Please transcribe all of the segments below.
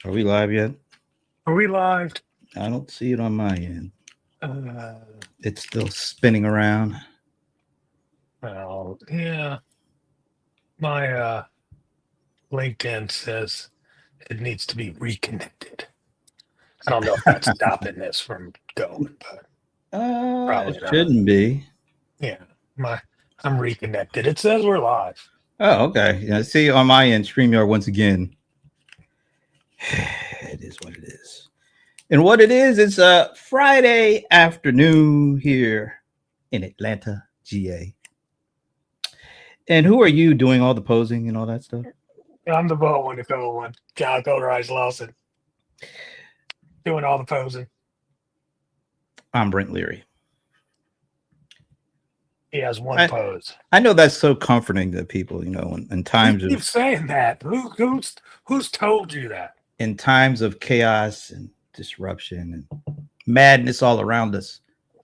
Are we live yet? Are we live? I don't see it on my end. Uh, It's still spinning around. well, yeah. My LinkedIn says it needs to be reconnected. I don't know if that's stopping this from going, but It probably not. shouldn't be. Yeah, I'm reconnected. It says we're live. Oh, okay. Yeah, see on my end, StreamYard once again. It is what it is. And what it is, it's a Friday afternoon here in Atlanta, GA. And who are you doing all the posing and all that stuff? I'm the boat one, the cold one. John Colderized Lawson. Doing all the posing. I'm Brent Leary. He has one pose. I know that's so comforting to people, in times You keep saying that. Who's told you that? In times of chaos and disruption and madness all around us.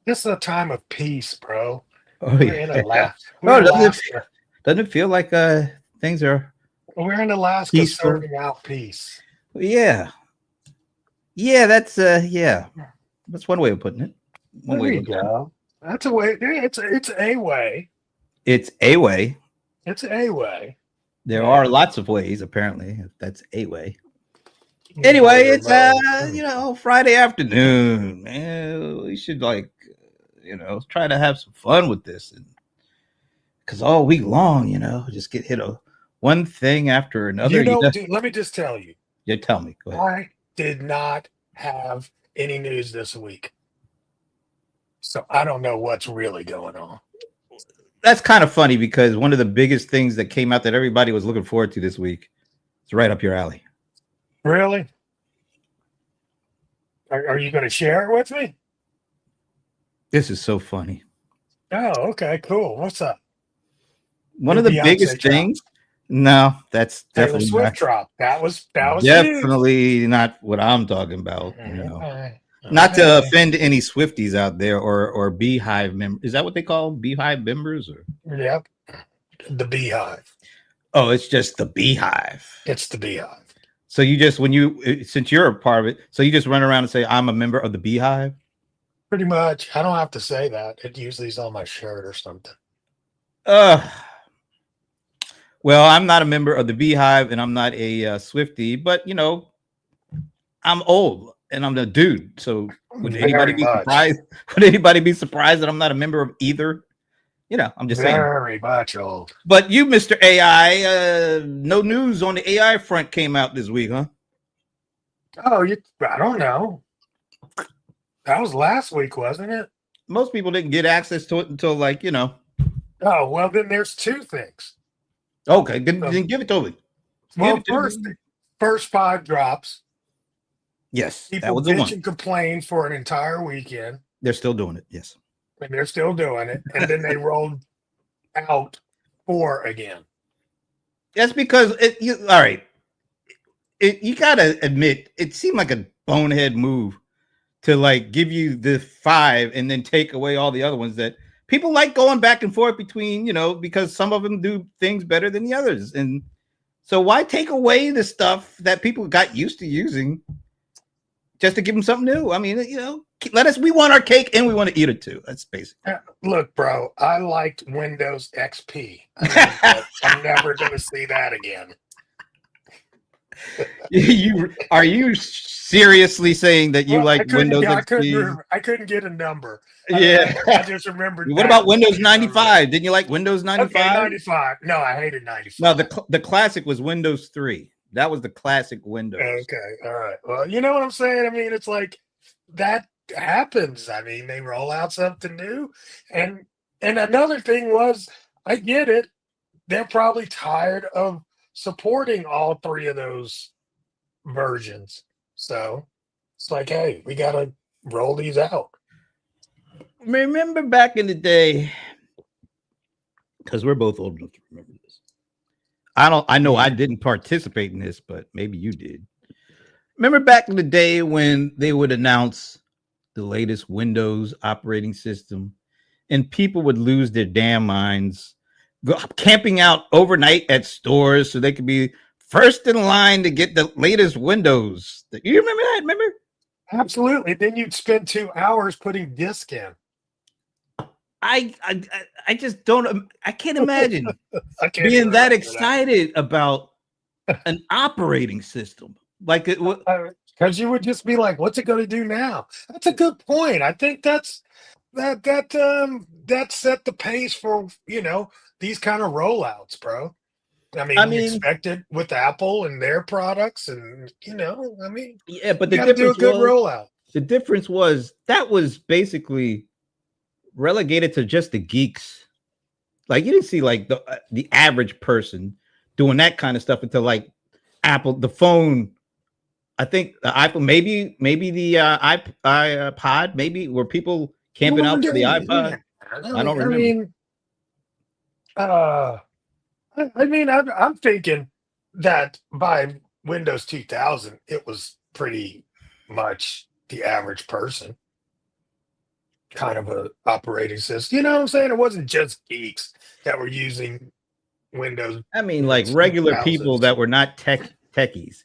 This is a time of peace, bro. Oh, We're yeah. in Alaska. Doesn't it feel like things are We're in Alaska peaceful? serving out peace. Yeah. Yeah, that's That's one way of putting it. There you go. That's a way. It's a way. It's a way. It's a way. There are lots of ways, apparently, if that's a way. Anyway, it's Friday afternoon, man. We should try to have some fun with this, because all week long, just get hit one thing after another. Let me just tell you. Yeah, tell me. Go ahead. I did not have any news this week, so I don't know what's really going on. That's kind of funny because one of the biggest things that came out that everybody was looking forward to this week is right up your alley. Really? Are you going to share it with me? This is so funny. Oh, okay, cool. What's up? One of the biggest things. No, that's definitely Taylor Swift drop. That was definitely not what I'm talking about. Not to offend any Swifties out there or Beehive members. Is that what they call Beehive members? Or? Yep, the Beehive. Oh, it's just the Beehive. It's the Beehive. So you just since you're a part of it, so you just run around and say I'm a member of the Beehive. Pretty much. I don't have to say that. It usually is on my shirt or something. Well, I'm not a member of the Beehive and I'm not a Swiftie, but I'm old and I'm a dude. So would anybody be surprised? Would anybody be surprised that I'm not a member of either? I'm just saying. Very much old. But you, Mr. AI, no news on the AI front came out this week, huh? Oh, I don't know. That was last week, wasn't it? Most people didn't get access to it until Oh, well, then there's two things. Okay, then give it to me. Well, first 5 drops. Yes, people that was the one. And complained for an entire weekend. They're still doing it. Yes, and they're still doing it, and then they rolled out 4 again. That's because all right. You gotta admit, it seemed like a bonehead move to give you the 5 and then take away all the other ones that people like going back and forth between, because some of them do things better than the others. And so why take away the stuff that people got used to using just to give them something new? I mean, we want our cake and we want to eat it too. That's basic. Look, bro, I liked Windows XP. I'm never going to see that again. Are you seriously saying that you like Windows XP? I couldn't get a number. Yeah, I just remembered. What about Windows 95? Didn't you like Windows 95? Okay, 95. No, I hated 95. No, the classic was Windows 3. That was the classic Windows. Okay, all right. Well, you know what I'm saying? I mean, it's like that happens. I mean, they roll out something new, and another thing was, I get it. They're probably tired of supporting all 3 of those versions. So it's like, hey, we got to roll these out. Remember back in the day, because we're both old enough to remember this. I know I didn't participate in this, but maybe you did. Remember back in the day when they would announce the latest Windows operating system and people would lose their damn minds, camping out overnight at stores so they could be first in line to get the latest Windows. You remember that? Remember? Absolutely. Then you'd spend 2 hours putting disk in. I just don't. I can't imagine I can't being even that remember excited about an operating system like it. because you would just be like, "What's it going to do now?" That's a good point. I think that set the pace for these kind of rollouts, bro. I I mean, you mean, expect it with Apple and their products, and I mean, yeah, but you got to do a good rollout. the difference was that was basically relegated to just the geeks. Like you didn't see like the average person doing that kind of stuff until like Apple, the phone. I think the iPhone, maybe the iPod, maybe were people camping out for the iPod. I don't I remember. mean, uh, I mean, I'm thinking that by Windows 2000, it was pretty much the average person kind of a operating system. You know what I'm saying? It wasn't just geeks that were using Windows, I mean, like regular people 2000s. that were not techies.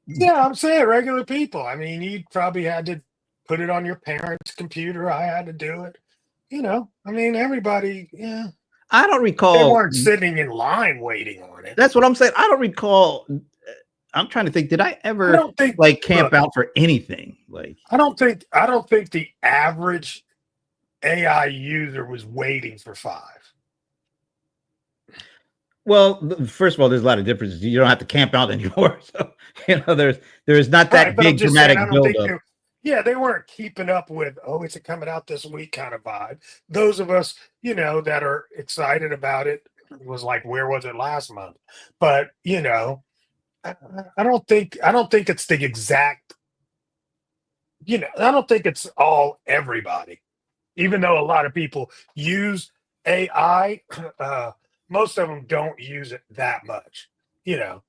Yeah, I'm saying regular people. I mean, you probably had to put it on your parents' computer. I had to do it. I mean, everybody, yeah. I don't They recall. weren't sitting in line waiting on it. That's what I'm saying. I don't recall. I'm trying to think. Did I I ever don't think like camp look, out for anything? Like, I don't think the average AI user was waiting for 5. well, first of all, there's a lot of differences. You don't have to camp out anymore, so there's not that Right, but I'm big just saying I dramatic don't think buildup. they weren't keeping up with, oh, is it coming out this week kind of vibe. Those of us, that are excited about it was like, where was it last month? But, I don't think it's the exact, I don't think it's all everybody. Even though a lot of people use AI, most of them don't use it that much. You know,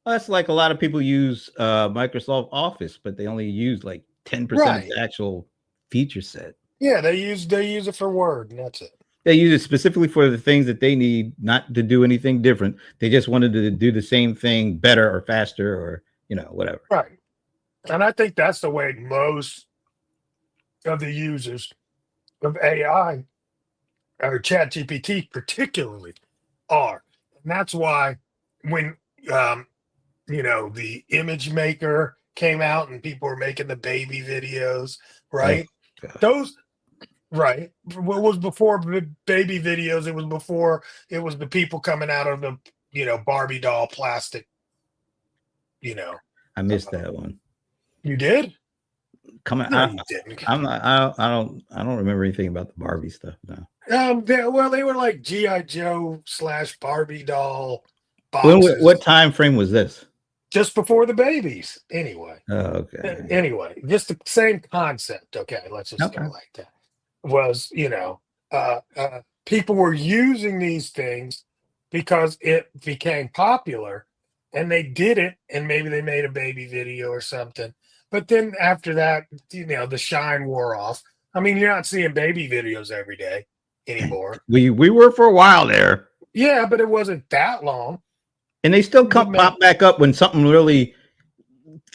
That's like a lot of people use Microsoft Office, but they only use like 10% of right? the actual feature set. Yeah, they use it for Word, and that's it. They use it specifically for the things that they need, not to do anything different. They just wanted to do the same thing better or faster or whatever. Right. And I think that's the way most of the users of AI or ChatGPT particularly are. And that's why when the image maker came out and people were making the baby videos, Oh, right? God. Those right. What was before baby videos? It was the people coming out of the Barbie doll plastic, you know. I missed Uh, that one. you did? Coming, No, you didn't. I'm not, I don't remember anything about the Barbie stuff. No. They were like GI Joe / Barbie doll What boxes time frame was this? just before the babies. Anyway, Oh, okay. just the same concept. Okay, let's just go Okay. like that. Was people were using these things because it became popular, and they did it, and maybe they made a baby video or something. But then after that, the shine wore off. I mean, you're not seeing baby videos every day anymore. We were for a while there, Yeah, but it wasn't that long. and they still It may- pop back up when something really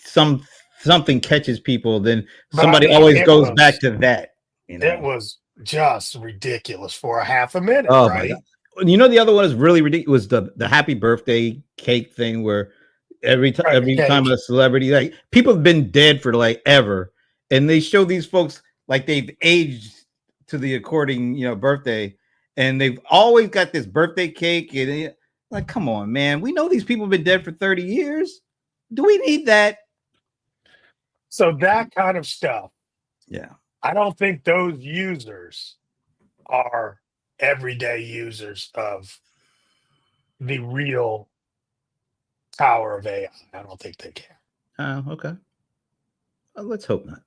something catches people. Then But I somebody mean, always goes back to that. it was just ridiculous for a half a minute, Oh my god! right? The other one is really ridiculous. Was the happy birthday cake thing where every time Right, the every time cake. a celebrity, like people have been dead for like ever, and they show these folks like they've aged to the according birthday, and they've always got this birthday cake and like, come on, man, we know these people have been dead for 30 years. Do we need that? So that kind of stuff, Yeah. I don't think those users are everyday users of the real power of AI. I don't think they can. Okay. Let's hope not.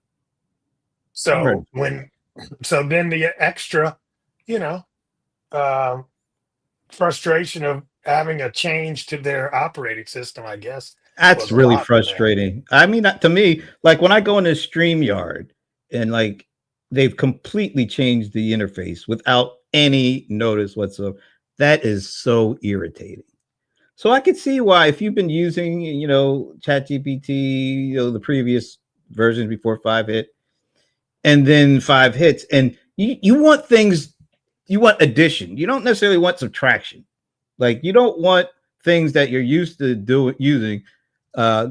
I've heard. So then the extra, you know, um, frustration of having a change to their operating system, I guess, That's was a really lot for them. frustrating. I mean, to me, like when I go into StreamYard and like they've completely changed the interface without any notice whatsoever, that is so irritating. So I could see why, if you've been using, ChatGPT, the previous versions before 5 hit, and then 5 hits, and you want things, you want addition. You don't necessarily want subtraction. Like, you don't want things that you're used to using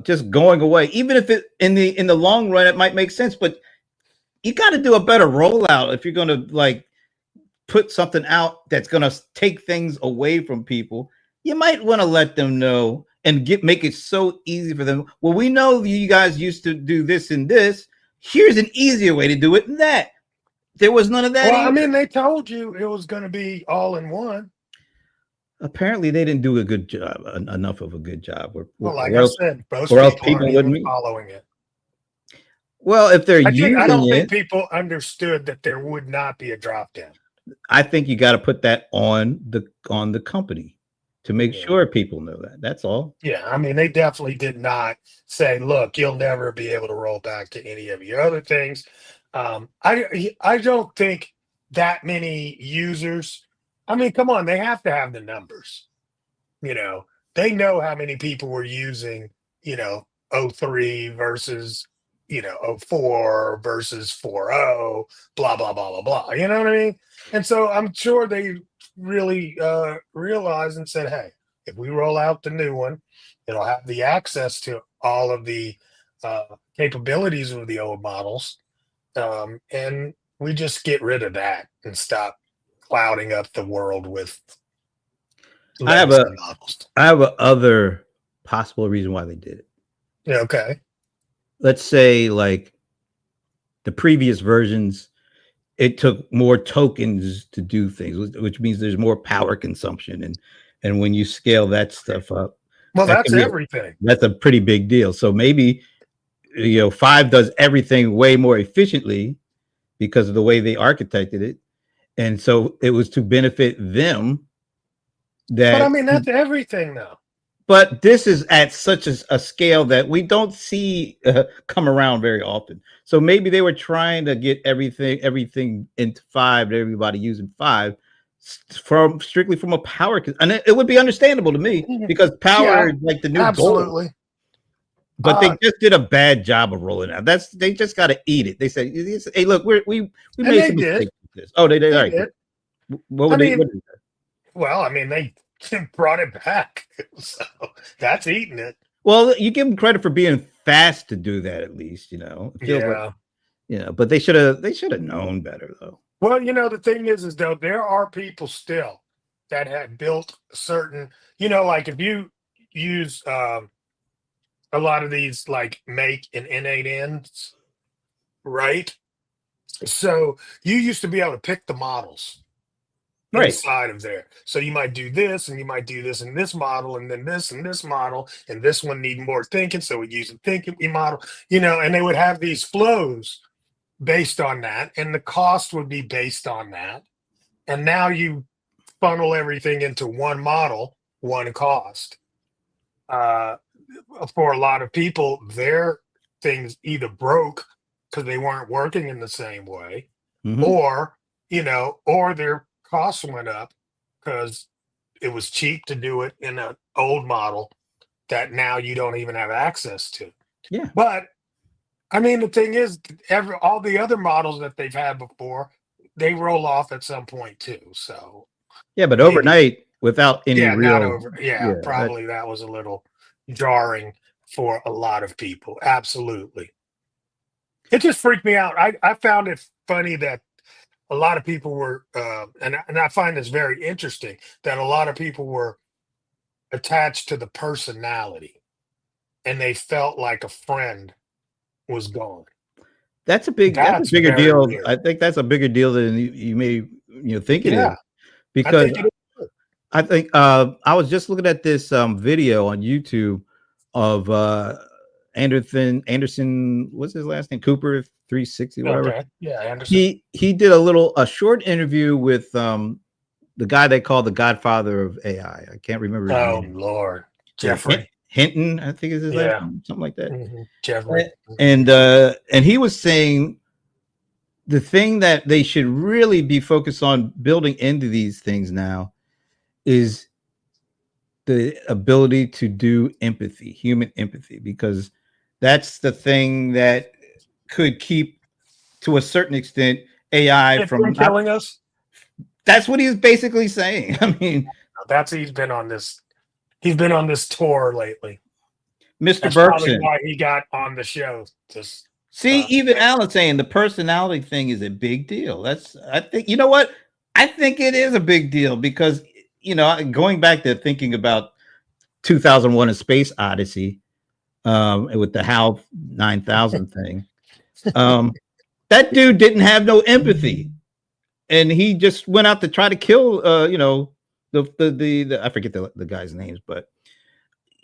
just going away. Even if it in the long run it might make sense, but you got to do a better rollout if you're going to like put something out that's going to take things away from people. You might want to let them know and make it so easy for them. Well, we know you guys used to do this and this. Here's an easier way to do it than that. There was none of that. Well, I either. mean, they told you it was going to be all in one. Apparently, they didn't do a good job, enough of a good job. Well, like I said, most or else people aren't wouldn't even following it. Well, if they're I using don't think it, people understood that there would not be a drop down. I think you got to put that on the company to make Yeah. sure people know that. That's all. Yeah, I mean, they definitely did not say, "Look, you'll never be able to roll back to any of your other things." I don't think that many users. I mean, come on, they have to have the numbers. They know how many people were using, O3 versus, 04 versus 40, blah, blah, blah, blah, blah. You know what I mean? And so I'm sure they really realized and said, hey, if we roll out the new one, it'll have the access to all of the capabilities of the old models. And we just get rid of that and stop clouding up the world with I have models. a other possible reason why they did it. Yeah, okay. Let's say like the previous versions, it took more tokens to do things, which means there's more power consumption, and when you scale that stuff up, well, that's everything. That's a pretty big deal. So maybe 5 does everything way more efficiently because of the way they architected it, and so it was to benefit them. But I mean, that's everything now. But this is at such a scale that we don't see come around very often. So maybe they were trying to get everything into 5, everybody using 5 strictly from a power, and it would be understandable to me because power is like the new absolutely gold. But they just did a bad job of rolling out. They just got to eat it. They said, "Hey, look, we made some mistakes with this." Oh, they did. All right. Did. What would they? Well, I mean, they brought it back, so that's eating it. Well, you give them credit for being fast to do that, at least. It feels like, but they should have known better, though. Well, the thing is though, there are people still that have built certain, like if you use a lot of these like make and N8Ns, right? So you used to be able to pick the models inside of there. So you might do this and you might do this in this model and then this and this model, and this one need more thinking. So we use a thinking model, and they would have these flows based on that, and the cost would be based on that. And now you funnel everything into one model, one cost. For a lot of people, their things either broke because they weren't working in the same way, or or their costs went up because it was cheap to do it in an old model that now you don't even have access to. Yeah. But I mean, the thing is, all the other models that they've had before, they roll off at some point too. So yeah, but overnight without any real, probably that was a little jarring for a lot of people. Absolutely. It just freaked me out. I found it funny that a lot of people were, and I find this very interesting, that a lot of people were attached to the personality and they felt like a friend was gone. That's a bigger deal. Weird. I think that's a bigger deal than you may think it is, because I think I was just looking at this video on YouTube of Anderson, what's his last name? Cooper 360, whatever. Okay. Yeah, Anderson. He did a short interview with the guy they call the Godfather of AI. I can't remember his name. Lord, Jeffrey Hinton, I think is his name, something like that. Jeffrey. And he was saying the thing that they should really be focused on building into these things now is the ability to do empathy, human empathy, because that's the thing that could keep, to a certain extent, AI It's from been killing us. that's what he's basically saying. I mean, That's he's been on this. He's been on this tour lately. Mr. That's probably Bergson. why he got on the show. Just See, even Alan saying the personality thing is a big deal. That's, I think, you know what? I think it is a big deal because, going back to thinking about 2001: A Space Odyssey, with the HAL 9000 thing, that dude didn't have no empathy, and he just went out to try to kill, the I forget the guy's names, but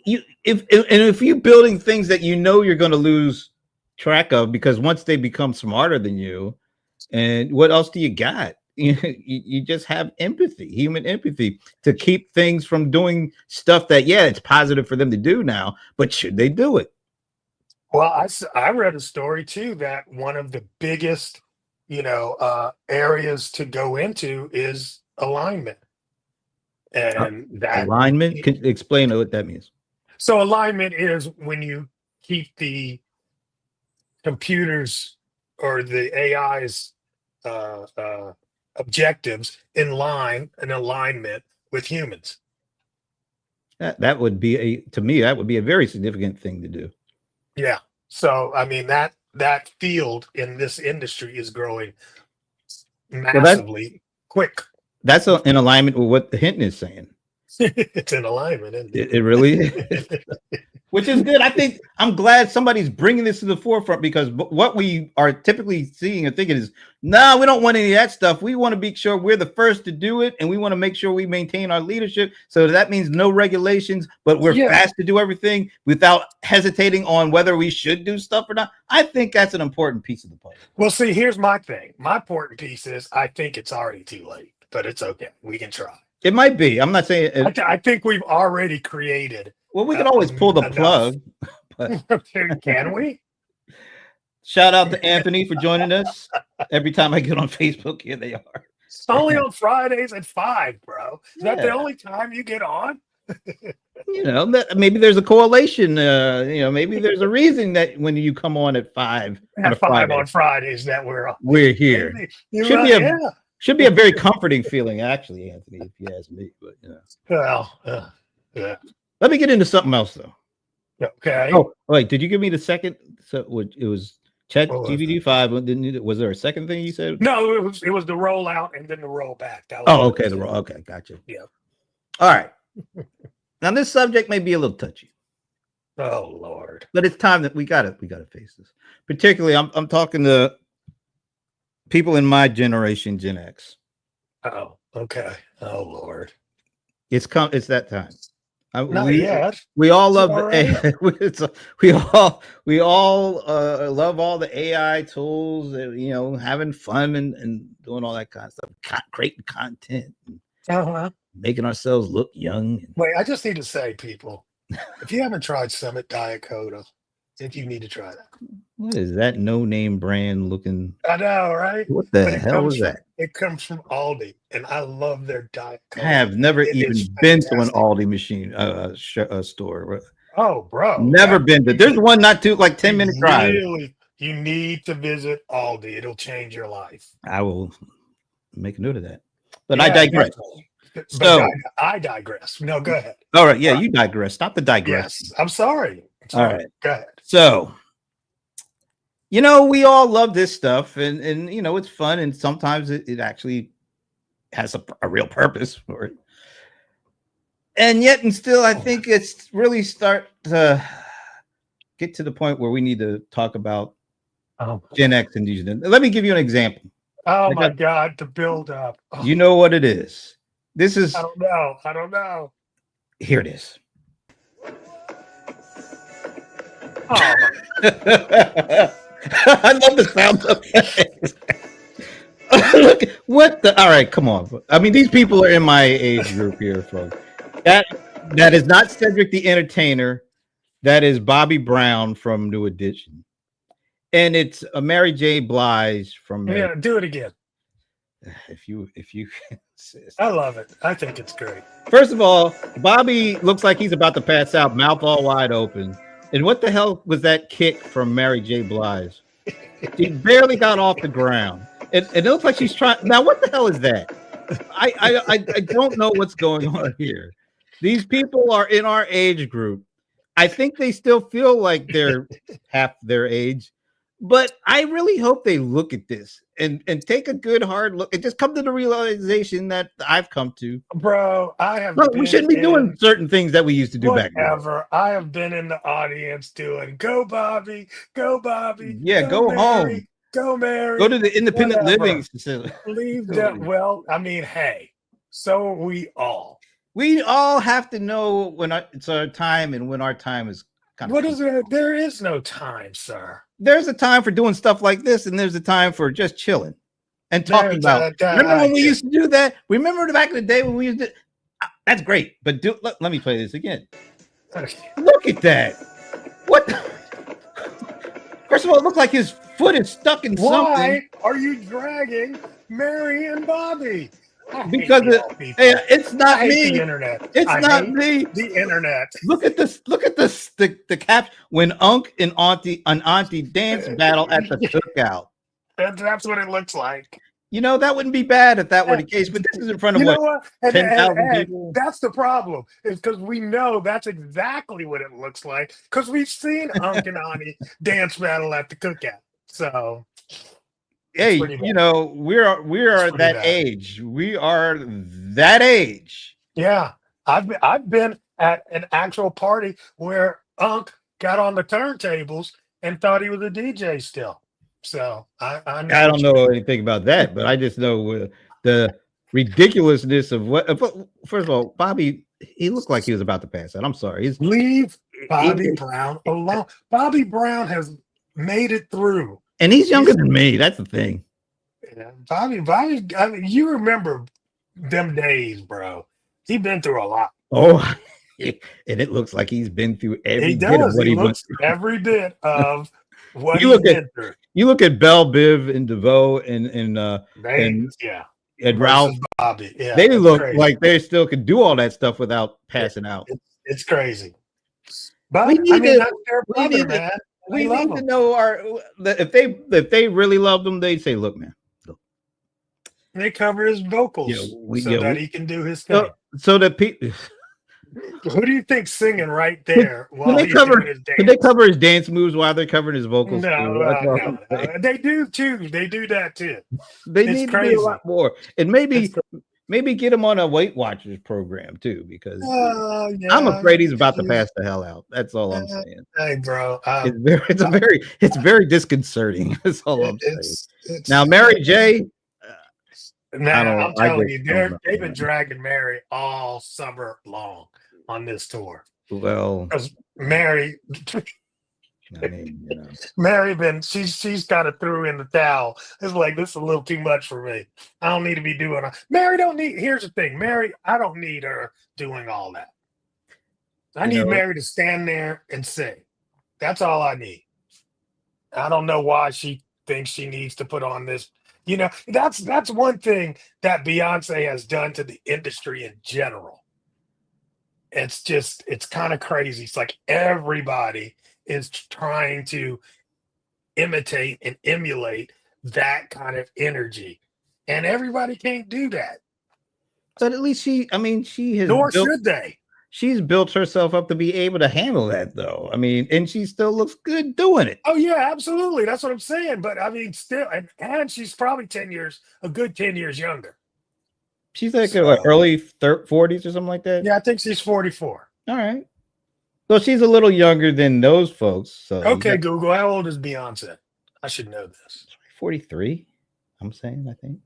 if you building things that you're going to lose track of, because once they become smarter than you, and what else do you got? You just have empathy, human empathy, to keep things from doing stuff that, yeah, it's positive for them to do now, but should they do it? well, I read a story too that one of the biggest, areas to go into is alignment, and that Alignment, can explain what that means. so alignment is when you keep the computers or the AI's objectives in alignment with humans. That would be to me, that would be a very significant thing to do. Yeah. So I mean that field in this industry is growing massively quick. That's in alignment with what Hinton is saying. It's in alignment, isn't it? It really is. Which is good. I think I'm glad somebody's bringing this to the forefront, because what we are typically seeing and thinking is, no, we don't want any of that stuff. We want to be sure we're the first to do it, and we want to make sure we maintain our leadership. So that means no regulations, but we're fast to do everything without hesitating on whether we should do stuff or not. I think that's an important piece of the puzzle. Well, see, here's my thing. My important piece is I think it's already too late, but it's okay. We can try. It might be. I'm not saying I think we've already created. Well, we can always pull the plug. But can we? Shout out to Anthony for joining us. Every time I get on Facebook, here they are. It's only on Fridays at 5, bro. Is that the only time you get on? Maybe there's a correlation. Maybe there's a reason that when you come on at 5 on Fridays that we're here. Should be a very comforting feeling, actually, Anthony, if you ask me. But well, yeah. Let me get into something else, though. Okay. Oh, wait, did you give me the second? So it was ChatGPT 5. Was there a second thing you said? No, it was the rollout and then the rollback. Okay, the roll. Okay, gotcha. Yeah. All right. Now this subject may be a little touchy. Oh Lord! But it's time that we gotta face this. Particularly, I'm talking to people in my generation, Gen X. Oh, okay. Oh Lord! It's that time. Not yet. We all love we all love all the AI tools, having fun and doing all that kind of stuff, creating content, making ourselves look young. Wait, I just need to say, people, if you haven't tried Summit Diet Cola, I think you need to try that. What is that no-name brand looking? I know, right? What the hell was that? It comes from Aldi, and I love their Diet Cola. I have never even been to an Aldi machine store. Oh, bro. Never been to. There's one not too, like 10-minute drive. Really, you need to visit Aldi. It'll change your life. I will make a note of that. But I digress. I digress. No, go ahead. All right. Yeah, you digress. Stop the digress. Yes, I'm sorry. All right. Go ahead. So, we all love this stuff, and it's fun, and sometimes it actually has a real purpose for it. And yet, and still, I think it's really start to get to the point where we need to talk about Gen X and Gen. Let me give you an example. Oh my God, the build up. Oh. You know what it is. This is. I don't know. Here it is. Oh. I love the sound of it. Look, what the? All right, come on. I mean, these people are in my age group here, folks. That is not Cedric the Entertainer. That is Bobby Brown from New Edition, and it's a Mary J. Blige from. Yeah, do it again. if you insist. I love it. I think it's great. First of all, Bobby looks like he's about to pass out, mouth all wide open. And what the hell was that kick from Mary J. Blige? She barely got off the ground. It looks like she's trying. Now, what the hell is that? I don't know what's going on here. These people are in our age group. I think they still feel like they're half their age, but I really hope they look at this and take a good hard look and just come to the realization that I've come to. Bro, We shouldn't be doing certain things that we used to do back then. Whatever. I have been in the audience doing go Bobby, go Bobby. Yeah, go Mary, home. Go Mary. Go to the independent whatever. living facility. Leave that. Well, I mean, hey, so we all. We all have to know when it's our time and when our time is kind of. What is it? There is no time, sir. There's a time for doing stuff like this, and there's a time for just chilling and talking about. Remember when we used to do that? Remember back in the day when we used to. That's great, but let me play this again. Look at that! What? First of all, it looked like his foot is stuck in something. Why are you dragging Mary and Bobby? Because it's not me. The internet. It's not me. The internet. Look at this. Look at this. The cap when Unc and Auntie dance battle at the cookout. That's what it looks like. You know, that wouldn't be bad if that were the case, but this is in front of what? 10,000 people. That's the problem, is because we know that's exactly what it looks like because we've seen Unc and Auntie dance battle at the cookout. So, hey, you know, we are that age. We are that age. Yeah, I've been at an actual party where Unc got on the turntables and thought he was a DJ still. So I don't know anything about that, but I just know the ridiculousness of what. First of all, Bobby, he looked like he was about to pass out. I'm sorry. Leave Bobby Brown alone. Bobby Brown has made it through, and he's younger than me. That's the thing. Yeah, Bobby. I mean, you remember them days, bro? He's been through a lot. Oh, and it looks like he's been through every bit of what he went through. Every bit of. What you look at Belle Biv and DeVoe and Ralph. Bobby. Yeah, they look like they still could do all that stuff without passing out. It's crazy. But we need to know if they really love them, they say, look, man. Look. They cover his vocals that he can do his thing. So that people. Who do you think singing right there while he's doing his dance? Can they cover his dance moves while they're covering his vocals? No. They do too. They do that too. They need to be a lot more, and maybe get him on a Weight Watchers program too, because I'm afraid he's about to pass the hell out. That's all I'm saying. Hey, bro, it's very disconcerting. That's all I'm saying. Now, Mary J. I'm telling you, they've been dragging Mary all summer long on this tour. Well, because Mary, she's got to throw in the towel. It's like, this is a little too much for me. I don't need to be doing it. Mary don't need. Here's the thing, Mary, I don't need her doing all that. I need Mary to stand there and sing. That's all I need. I don't know why she thinks she needs to put on this. You know, that's one thing that Beyonce has done to the industry in general. It's kind of crazy. It's like everybody is trying to imitate and emulate that kind of energy. And everybody can't do that. But at least she has. Nor should they. She's built herself up to be able to handle that, though. I mean, and she still looks good doing it. Oh, yeah, absolutely. That's what I'm saying. But I mean, still, and she's probably a good 10 years younger. She's like early 40s or something like that. Yeah, I think she's 44. All right. So she's a little younger than those folks. So okay, Google, how old is Beyonce? I should know this. 43. I'm saying, I think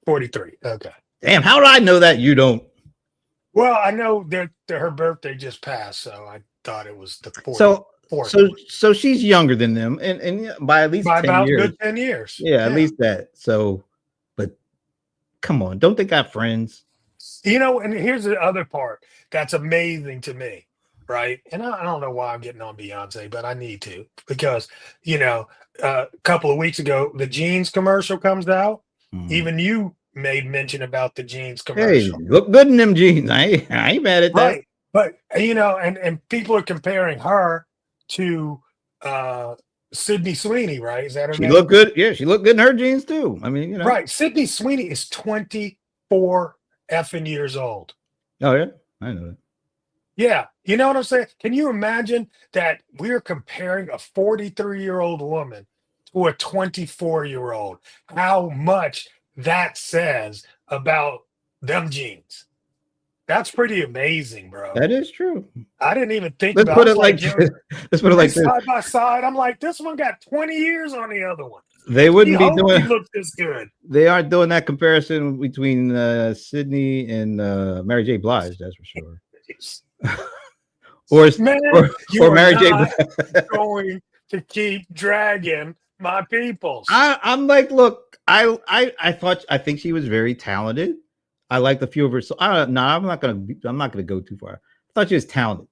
43. Okay. Damn, how do I know that? You don't. Well, I know that her birthday just passed, so I thought it was the 4th. So she's younger than them, and by at least 10 about years. Good 10 years. Yeah, at least that. So, but come on, don't they got friends? You know, and here's the other part that's amazing to me, right? And I don't know why I'm getting on Beyonce, but I need to, because a couple of weeks ago, the jeans commercial comes out, Mhm. Even you made mention about the jeans Hey, commercial. look good in them jeans. I ain't mad at that. Right. But and people are comparing her to Sydney Sweeney, right? Is that her She name? looked good. Yeah, she looked good in her jeans too. I mean, Right. Sydney Sweeney is 24 effing years old. Oh yeah, I know that. Yeah. You know what I'm saying? Can you imagine that we're comparing a 43-year-old woman to a 24-year-old? How much that says about them jeans. That's pretty amazing, bro. That is true. I didn't even think Let's about. I put was it like like, yo, this. Let's put it when they like this. side by side, I'm like, this one got 20 years on the other one. They He wouldn't be hope he doing. looked this good. They aren't doing that comparison between Sydney and Mary J. Blige. That's for sure. Or Man, or you or are Mary J. not Blige. going to keep dragging my peoples. I'm like, look, I think she was very talented. I liked a few of her. So no, I'm not gonna go too far. I thought she was talented.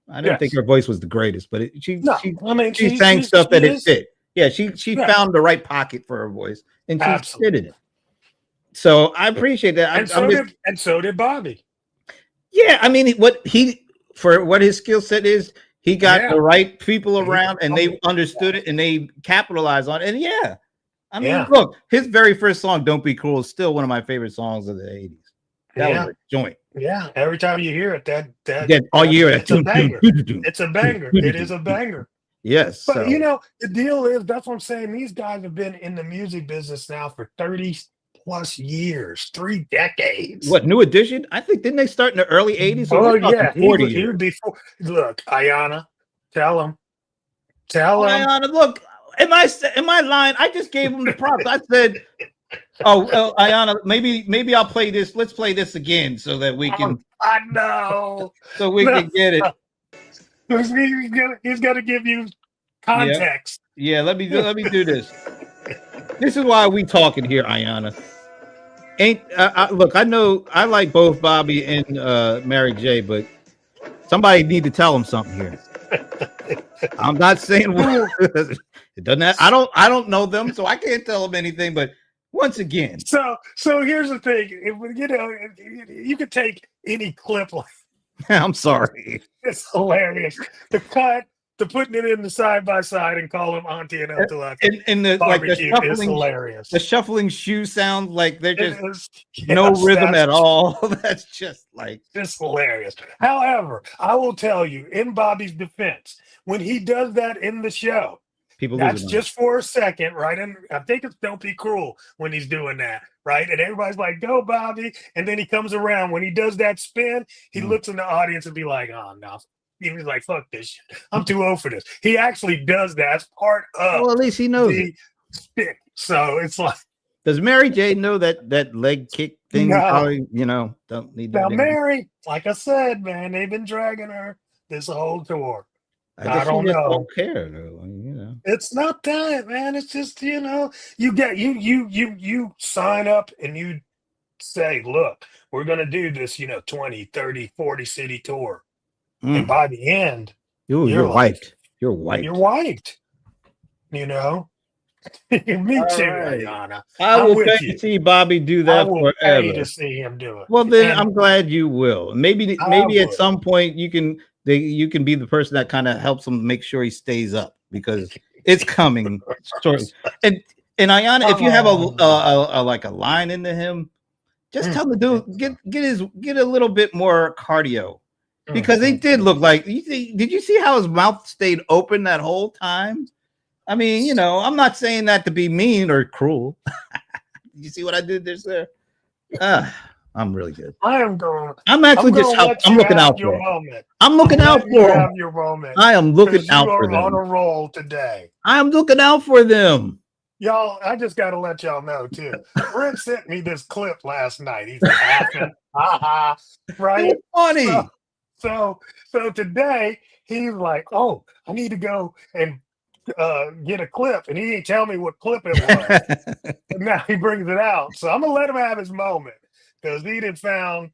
I didn't think Yes. her voice was the greatest, but No, I mean, she sang stuff she that it is. fit. Yeah, she Yes, found the right pocket for her voice, and she fitted absolutely. it. So I appreciate that. And I'm just so did Bobby. yeah. I mean, what he for what his skill set is, he got Yeah. the right people He around, and found they it. understood it, and they capitalized on it. And yeah, I mean, Yeah. look, his very first song, "Don't Be Cruel," is still one of my favorite songs of the '80s. That was Yeah. a joint. Yeah. Every time you hear it, Yeah, all year. it's a banger. It's a banger. It is a banger. Yes. But So the deal is that's what I'm saying. These guys have been in the music business now for 30 plus years, 3 decades. what New Edition? I think didn't they start in the early '80s? So Oh we're talking yeah, 40 he years. was before. Look, Ayana, tell him, tell him. Ayana, look, am I lying? I just gave him the props. I said, "Oh, Ayana, maybe I'll play this. Let's play this again so that we can I know. No, get it." he's gonna give you Yeah, context. yeah. Let me do this. This is why we talking here, Ayana. Ain't look? I know I like both Bobby and Mary J, but somebody need to tell him something here. I'm not saying it doesn't. I don't know them, so I can't tell them anything. But once again, So here's the thing. You could take any clip like I'm sorry. it's hilarious. The cut to putting it in the side by side and call him Auntie and Uncle Lucky. And the like Barbecue is hilarious. the shuffling shoe sounds like they're just Yes, no rhythm that's at all. That's just like just hilarious. However, I will tell you, in Bobby's defense, when he does that in the show, people that's losing. just for a second, right? And I think it's Don't Be Cruel when he's doing that, right? And everybody's like, "Go, Bobby!" And then he comes around when he does that spin. He looks in the audience and be like, "Oh no." He's like, "Fuck this shit. I'm too old for this." He actually does that as part of Well, at least he knows it. the spin. So it's like, Does Mary J know that leg kick thing? No. Probably, don't need to. now Mary, like I said, man, they've been dragging her this whole tour. I guess don't she just know. don't care though. I mean, It's not that, man. It's just, you get you sign up and you say, look, we're gonna do this, 20, 30, 40 city tour. And by the end, Ooh, you're you're like, wiped. You're wiped. you're wiped. Me too, right. Ayana. I I'm will with pay you. to see Bobby do I that will pay forever. to see him do it. Well, then And I'm glad you will. Maybe I at would. some point you can be the person that kind of helps him make sure he stays up because it's coming shortly. And Ayana, if you have a like a line into him, just tell him to get a little bit more cardio because they did look like. Did you see how his mouth stayed open that whole time? I mean, I'm not saying that to be mean or cruel. You see what I did there, sir? I'm really good. I'm actually I'm looking out for them. I'm looking out for them. Your moment. I am looking out for you are on them. a roll today. I am looking out for them. Y'all, I just got to let y'all know, too. Brent sent me this clip last night. He's laughing. Right? So funny. So today, he's like, oh, I need to go and get a clip. And he didn't tell me what clip it was. Now he brings it out. So I'm going to let him have his moment because he did found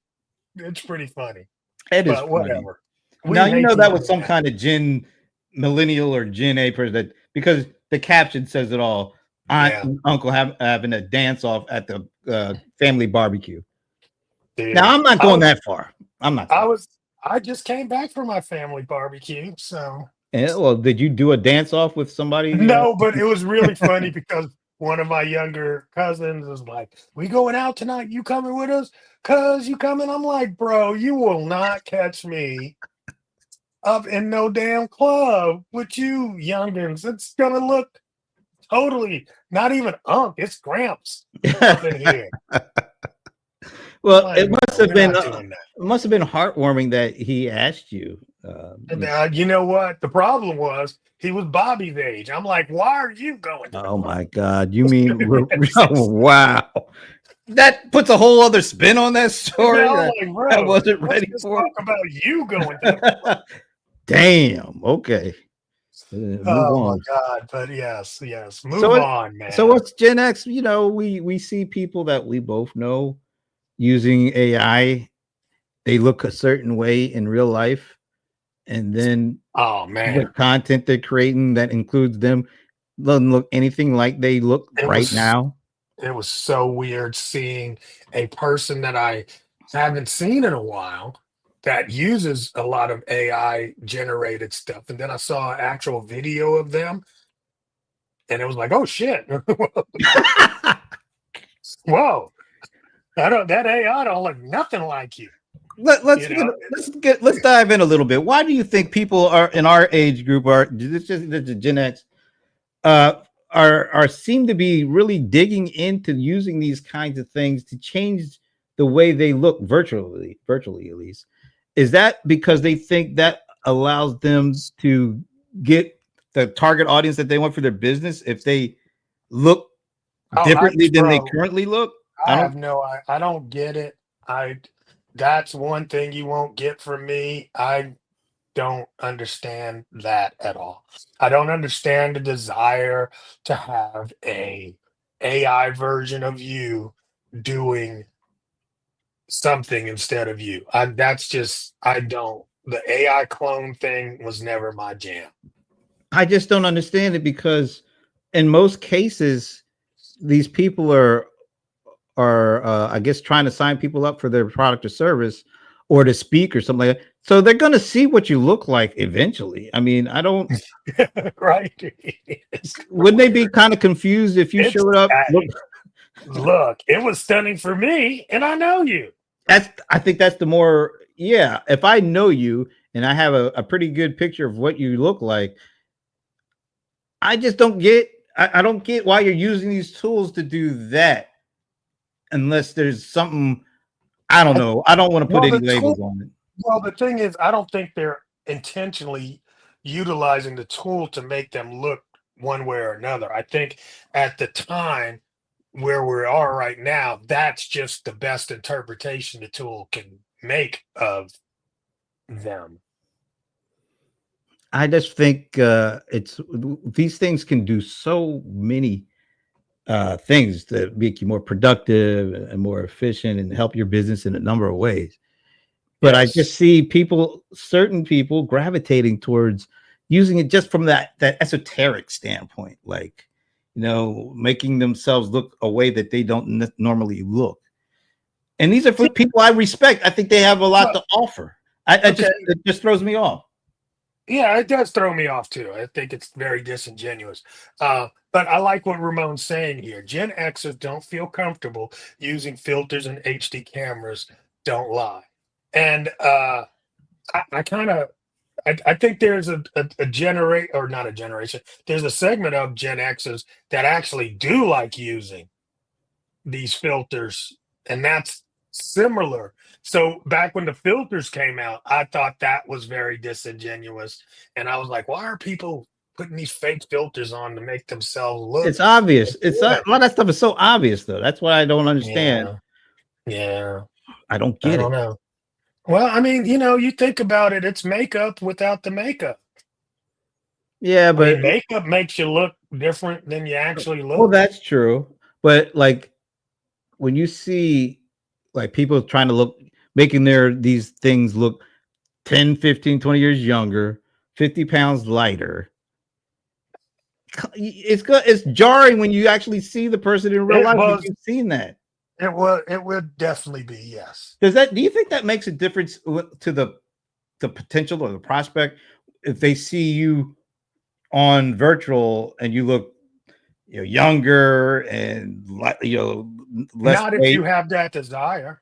it's pretty funny. It is but whatever. Now, that was some kind of Gen Millennial or Gen A person because the caption says it all. aunt Yeah, and uncle having a dance off at the family barbecue. dude. Now I'm not I going was, that far. I'm not I going. was, I just came back from my family barbecue, so Well, did you do a dance off with somebody? no, but it was really funny because one of my younger cousins was like, "We going out tonight? You coming with us? Cuz you coming?" I'm like, "Bro, you will not catch me up in no damn club with you youngins. It's gonna look totally not even Unk, it's Gramps up in here." I'm Well, like, "No, we're not doing that." it must have been heartwarming that he asked you. And you know what? The problem was he was Bobby's age. I'm like, "Why are you going to the Oh club?" my God! You mean oh, wow? That puts a whole other spin on that And story I was that like, I "Bro, wasn't let's ready just for. talk about you going to the club." Damn. Okay. Move Oh my on. god! But yes, yes. So, Move on, so man. what's Gen X? We see people that we both know using AI. They look a certain way in real life, and then Oh the man, content they're creating that includes them doesn't look anything like they look it right was now. it was so weird seeing a person that I haven't seen in a while that uses a lot of AI generated stuff, and then I saw an actual video of them, and it was like, "Oh shit, whoa, I don't that AI don't look nothing like you." Let's You know, let's dive in a little bit. Why do you think people are in our age group are this is Gen X uh are seem to be really digging into using these kinds of things to change the way they look virtually at least? Is that because they think that allows them to get the target audience that they want for their business if they look oh, differently than they bro, currently look? I I don't. have no, I don't get it. That's one thing you won't get from me. I don't understand that at all. I don't understand the desire to have a AI version of you doing something instead of you. That's just I don't. The AI clone thing was never my jam. I just don't understand it because in most cases these people are I guess trying to sign people up for their product or service or to speak or something like that. So they're going to see what you look like eventually. I mean, I don't. Right? It's Wouldn't they be weird. kind of confused if you It's showed up? Look, look, it was stunning for me, and I know you. that's I think that's the more yeah. If I know you and I have a pretty good picture of what you look like, I just don't get. I don't get why you're using these tools to do that unless there's something I don't I, know. I don't want to put well, any the labels tool. on it. Well, the thing is, I don't think they're intentionally utilizing the tool to make them look one way or another. I think at the time where we are right now, that's just the best interpretation the tool can make of them. I just think it's these things can do so many things to make you more productive and more efficient and help your business in a number of ways. But I just Yes. see people, certain people, gravitating towards using it just from that esoteric standpoint, like making themselves look a way that they don't normally look. And these are for Yeah, people I respect. I think they have a lot well, to offer. I okay. just it just throws me off. Yeah, it does throw me off too. I think it's very disingenuous. But I like what Ramon's saying here. Gen Xers don't feel comfortable using filters and HD cameras. Don't lie. And I kind of I think there's a generate or not a generation. There's a segment of Gen Xers that actually do like using these filters, and that's similar. So back when the filters came out, I thought that was very disingenuous, and I was like, why are people putting these fake filters on to make themselves look It's obvious. It's a good? lot of that stuff is so obvious though. That's what I don't understand. Yeah, yeah. I don't I get don't it. know. Well, I mean, you think about it, it's makeup without the makeup. Yeah, I mean, but makeup makes you look different than you actually well, look. that's true. But like when you see like people trying to look making these things look 10, 15, 20 years younger, 50 pounds lighter, it's jarring when you actually see the person in real It life. If was. you've seen that, It would definitely be, yes. do you think that makes a difference to the potential or the prospect if they see you on virtual and you look, younger and less Not if you weight? have that desire.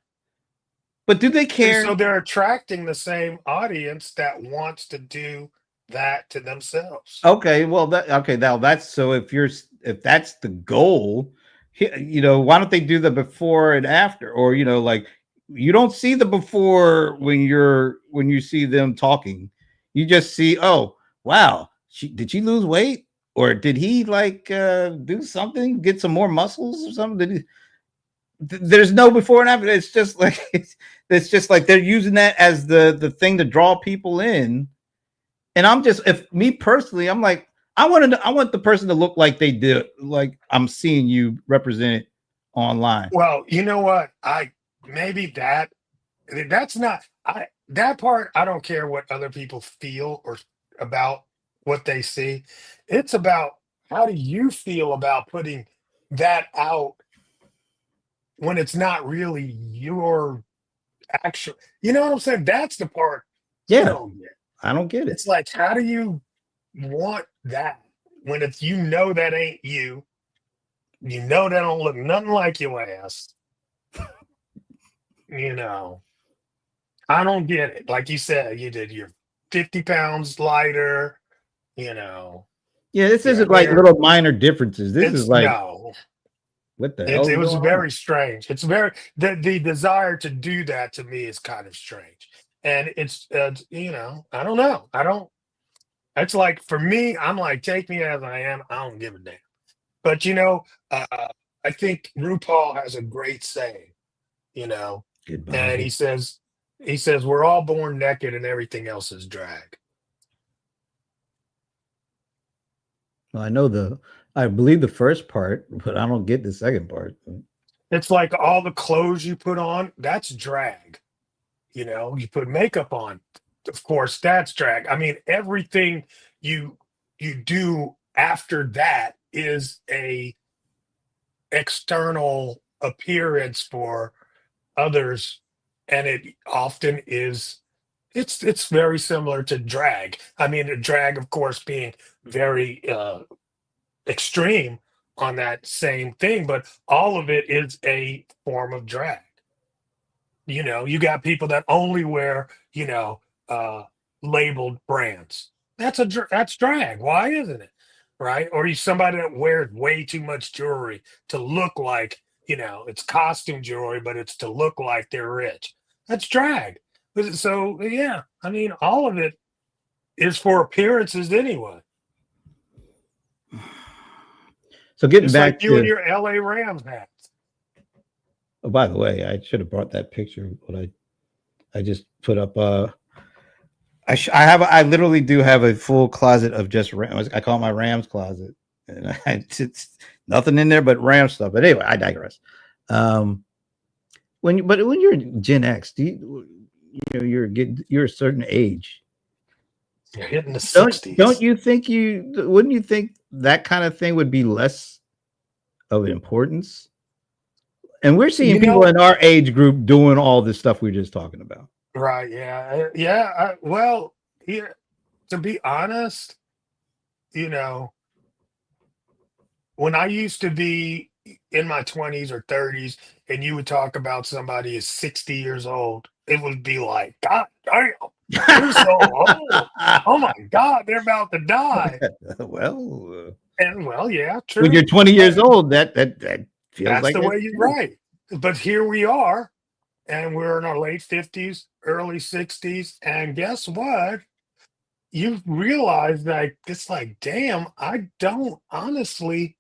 But do they See, care? so they're attracting the same audience that wants to do that to themselves. Okay, well, now that's so if that's the goal, why don't they do the before and after, or like you don't see the before when you see them talking, you just see, oh wow, did she lose weight, or did he like do something, get some more muscles or something? There's no before and after. It's just like it's just like they're using that as the thing to draw people in. And if me personally, I'm like, I want the person to look like they did, like I'm seeing you represented online. Well, you know what? I maybe that's not I that part I don't care what other people feel or about what they see. It's about how do you feel about putting that out when it's not really your actual, you know what I'm saying? That's the part I Yeah, don't get. I don't get it. It's like, how do you want that when it's that ain't you? You know that don't look nothing like your ass. You know, I don't get it. Like you said, you did. You're 50 pounds lighter. You know, Yeah, this your isn't like hair. little minor differences. This is It's like, no. what the hell It is was going on? very strange. It's very the desire to do that to me is kind of strange, and it's I don't know. I don't. It's like for me, I'm like take me as I am. I don't give a damn. But I think RuPaul has a great saying. You know, and Goodbye. he says we're all born naked and everything else is drag. Well, I believe the first part, but I don't get the second part. It's like all the clothes you put on, that's drag. You put makeup on, of course, that's drag. I mean, everything you you do after that is a external appearance for others, and it often is it's very similar to drag. I mean, the drag, of course, being very extreme on that same thing, but all of it is a form of drag. You got people that only wear, uh, labeled brands. That's drag. Why isn't it? Right? Or you somebody that wears way too much jewelry to look like, it's costume jewelry, but it's to look like they're rich. That's drag. So yeah, I mean, all of it is for appearances anyway. So getting Just like back you and to, your LA Rams hats. oh, by the way, I should have brought that picture. What I just put up. I literally do have a full closet of just Rams. I call it my Rams closet, and it's nothing in there but Ram stuff. But anyway, I digress. Um, when you're Gen X, you're a certain age. You're hitting the Don't 60s. you think wouldn't you think that kind of thing would be less of importance? And we're seeing You people know, in our age group doing all this stuff we are just talking about. right, yeah, yeah. Well, here, to be honest, you know, when I used to be in my 20s or 30s, and you would talk about somebody as 60 years old, it would be like, God damn, they're so old. Oh my God, they're about to die. Well, And well, yeah, when you're true. 20 years But old, that feels that's like the it's way you're true. right. But here we are, and we're in our late 50s, early 60s. And guess what? You realize like it's like, damn, I don't honestly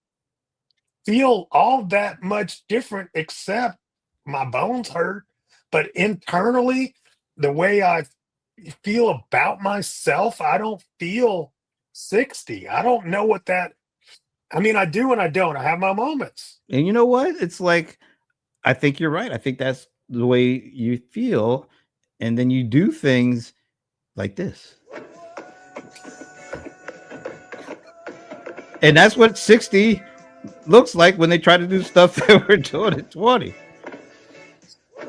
feel all that much different except my bones hurt. But internally, the way I feel about myself, I don't feel 60. I don't know what that I mean, I do and I don't. I have my moments. And you know what? It's like, I think you're right. I think that's the way you feel. And then you do things like this. And that's what 60 looks like when they try to do stuff that we're doing at 20.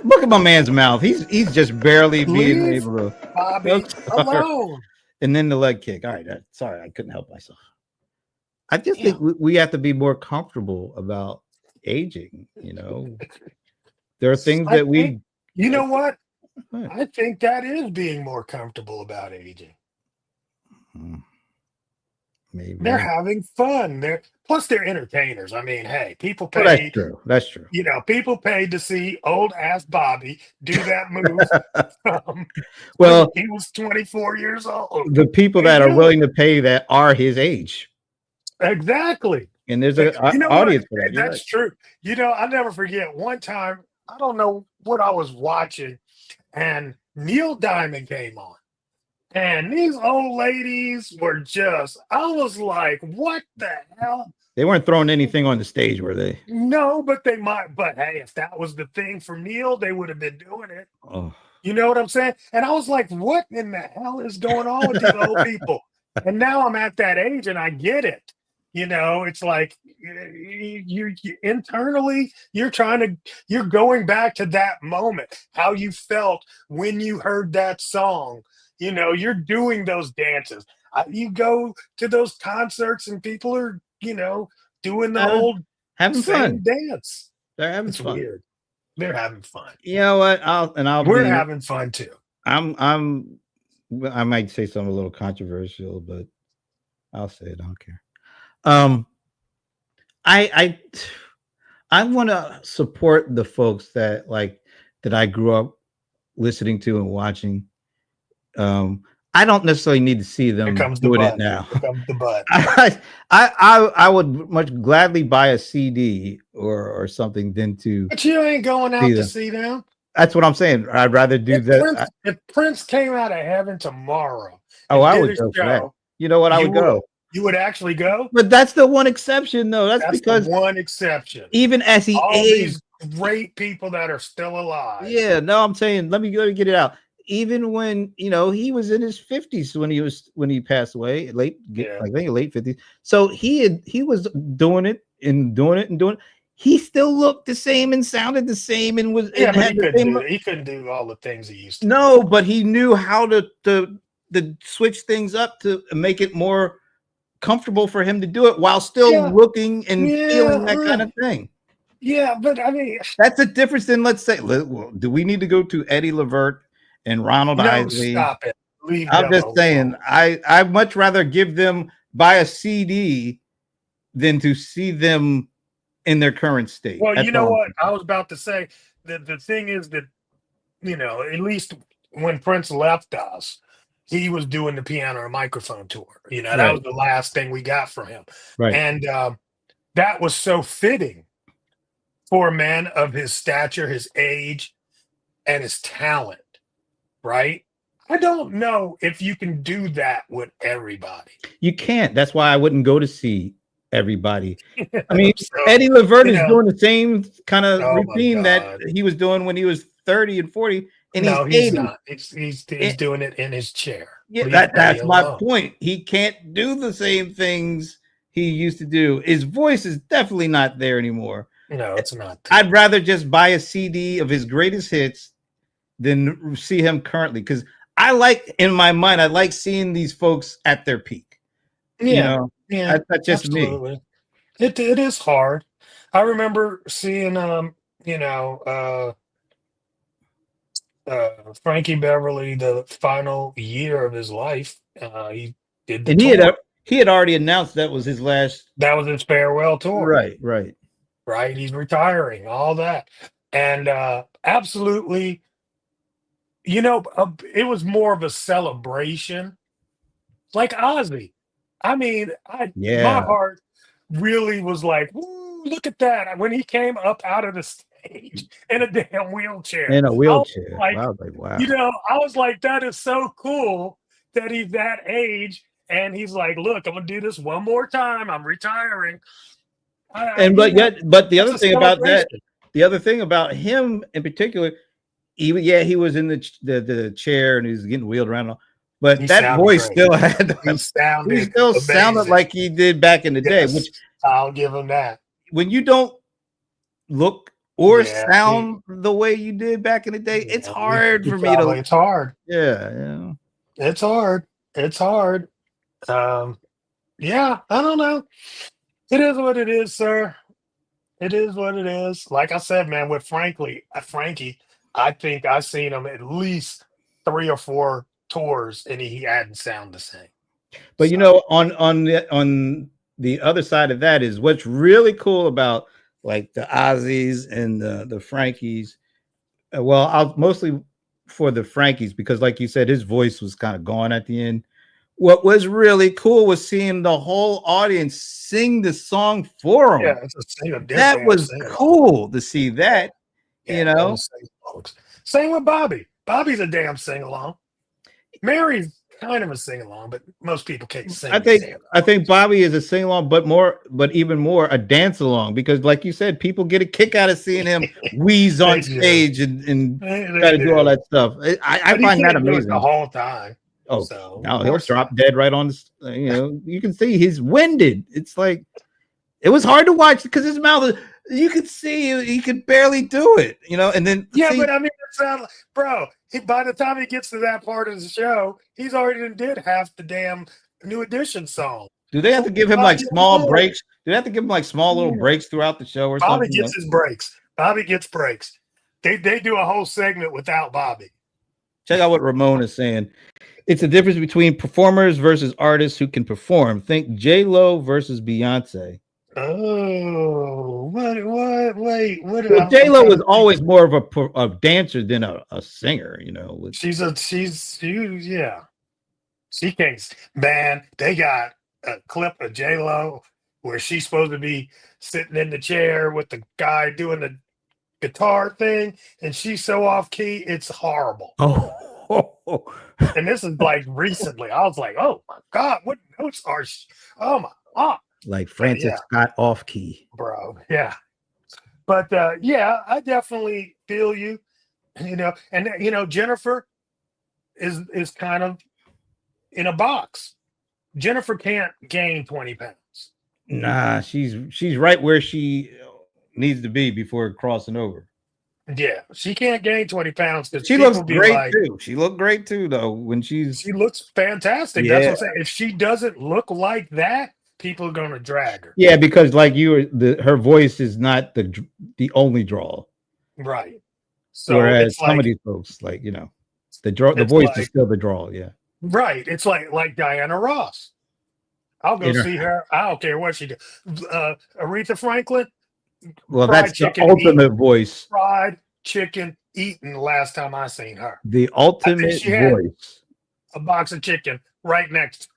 Look at my man's mouth. He's just barely being Leave able to. Bobby I'm sorry. alone. And then the leg kick. All right. Sorry, I couldn't help myself. I just Yeah. think we have to be more comfortable about aging. There are things I that think, you know what? What? I think that is being more comfortable about aging. Maybe They're having fun. They're entertainers. I mean, hey, people Well, that's pay. true. That's true. People paid to see old ass Bobby do that move. Well, when he was 24 years old. the people They that are do. willing to pay that are his age, Exactly. and there's an You know audience what? for that. You're That's true. I'll never forget one time, I don't know what I was watching, and Neil Diamond came on. And these old ladies were just, I was like, what the hell? They weren't throwing anything on the stage, were they? No, but they might. But hey, if that was the thing for Neil, they would have been doing it. Oh, You know what I'm saying? And I was like, what in the hell is going on with these old people? And now I'm at that age and I get it. It's like you internally, you're going back to that moment, how you felt when you heard that song. You're doing those dances. You go to those concerts and people are, doing the old having same fun. dance. They're having It's fun. weird. They're having fun. You know what? We're having fun too. I might say something a little controversial, but I'll say it. I don't care. I want to support the folks that I grew up listening to and watching. I don't necessarily need to see them doing it now. Here comes the butt. I would much gladly buy a CD or something than to. But you ain't going out to see them. That's what I'm saying. I'd rather do that. If Prince came out of heaven tomorrow, I would go for that. You know what? I would go. You would actually go? But that's the one exception, though. That's because the one exception. Even as he aged, these great people that are still alive. Yeah, no, I'm saying, let me get it out. Even when he was in his 50s when he passed away, I think late 50s. So he was doing it. He still looked the same and sounded the same and was. Yeah, but he couldn't do all the things he used to. No, but he knew how to switch things up to make it more comfortable for him to do it while still looking and feeling that kind of thing. Yeah, but I mean, that's a difference than, let's say, do we need to go to Eddie Levert and Ronald Isley? Stop it. I'm just saying, I'd much rather buy a CD than to see them in their current state. Well, you know what? I was about to say that the thing is that, at least when Prince left us, he was doing the piano and microphone tour. That was the last thing we got from him. Right. And that was so fitting for a man of his stature, his age, and his talent, right? I don't know if you can do that with everybody. You can't. That's why I wouldn't go to see everybody. I mean, Eddie Levert is doing the same kind of routine that he was doing when he was 30 and 40. And he's not. He's doing it in his chair. Yeah, that's my point. He can't do the same things he used to do. His voice is definitely not there anymore. No, it's not. I'd rather just buy a CD of his greatest hits than see him currently, because in my mind, I like seeing these folks at their peak. Yeah, that's just absolutely. me. It is hard. I remember seeing Frankie Beverly the final year of his life. He did, and he had already announced that was his last. That was his farewell tour. Right. He's retiring, all that, and absolutely. It was more of a celebration, like Ozzy. I mean, my heart really was like, "Woo, look at that!" When he came up out of the stage in a damn wheelchair. In a wheelchair. I was like, wow. I was like, that is so cool that he's that age, and he's like, "Look, I'm gonna do this one more time. I'm retiring." But the other thing about that, the other thing about him in particular, he was in the chair and he was getting wheeled around, but He that sounded voice great. still had. He He sounded still sounded amazing. like he did back in the day. Yes, Which, I'll give him that. when you don't look or Yeah, sound the way you did back in the day, it's hard for me to. it's hard. Yeah. It's hard. It's hard. Yeah, I don't know. It is what it is, sir. It is what it is. Like I said, man, with Frankie, I think I've seen him at least 3 or 4 tours, and he hadn't sound the same. But So, on the other side of that is what's really cool about like the Ozzies and the Frankies. Well, I'll mostly for the Frankies because, like you said, his voice was kind of gone at the end. What was really cool was seeing the whole audience sing the song for him. yeah, it's a sing. That was cool to see that. Yeah, same with Bobby. Bobby's a damn sing along. Mary's kind of a sing along, but most people can't sing. I think Bobby is a sing along, but even more a dance along because, like you said, people get a kick out of seeing him wheeze on stage and try to do all that stuff. I find that amazing the whole time. Oh, so, no, he'll drop dead right on the. You can see he's winded. It's like it was hard to watch because his mouth. You could see he could barely do it. And then but I mean, it sounds like, bro. By the time he gets to that part of the show, he's already did half the damn New Edition song. Do they have to give him like small breaks? Do they have to give him like small little breaks throughout the show or something? Bobby gets his breaks. Bobby gets breaks. They do a whole segment without Bobby. Check out what Ramon is saying. It's a difference between performers versus artists who can perform. Think J-Lo versus Beyonce. Oh, wait. Well, J-Lo was always more of a dancer than a singer, yeah. She can't. Man, they got a clip of J-Lo where she's supposed to be sitting in the chair with the guy doing the guitar thing, and she's so off key, it's horrible. And this is like recently. I was like, oh my God, what notes are she? Oh my God. Like Francis Scott off key. Bro. Yeah. But yeah, I definitely feel you. And Jennifer is kind of in a box. Jennifer can't gain 20 pounds. Nah, she's right where she needs to be before crossing over. Yeah, she can't gain 20 pounds because she looks great too. She looked great too, though. When she looks fantastic. That's what I'm saying. If she doesn't look like that, people are gonna drag her. Yeah, because like her voice is not the only draw. Right. So whereas some of these folks, like the voice is still the draw. Yeah. Right. It's like Diana Ross. I'll go see her. I don't care what she does. Aretha Franklin. Well, that's the ultimate voice. Fried chicken eating last time I seen her. The ultimate voice. A box of chicken right next.